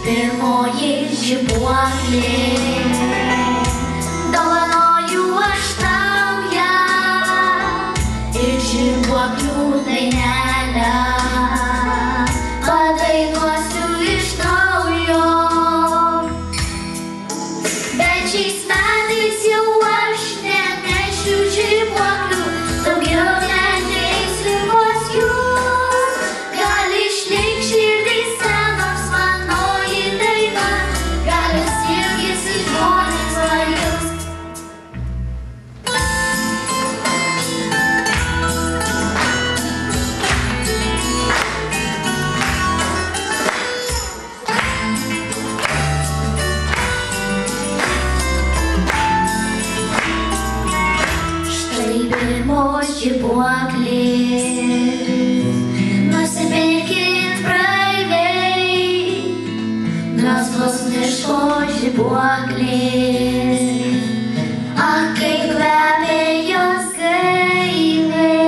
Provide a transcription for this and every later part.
pirmoji žibuoklė. Dovanoju aš tau ją ir žibuoklių dainelę padainuosiu iš naujo. Bet šiais metais jau aš nenešiu žibuoklių, daugiau neateis ligos jų. Gal išliks širdyse nors manoji daina, gal jos ilgisi žmonės pajus. Štai pirmos žibuoklės, nusipirkit praeiviai, melsvos miško žibuoklės, ak, kaip kvepia jos gaiviai.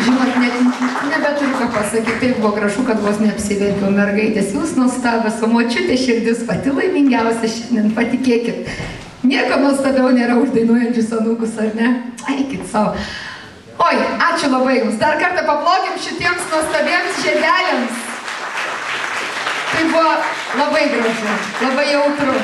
Žinot, nebeturiu ką pasakyti, taip buvo gražu, kad vos neapsiverkiau mergaitės. Jūs nuostabios, o močiutė širdis pati laimingiausia šiandien, patikėkit. Nieko nuostabiau nėra uždainuojančius anūkus, ar ne? Eikit savo. Oi, ačiū labai jums. Dar kartą paplokim šitiems nuostabiems žiedeliams. Tai buvo labai gražu, labai jautru.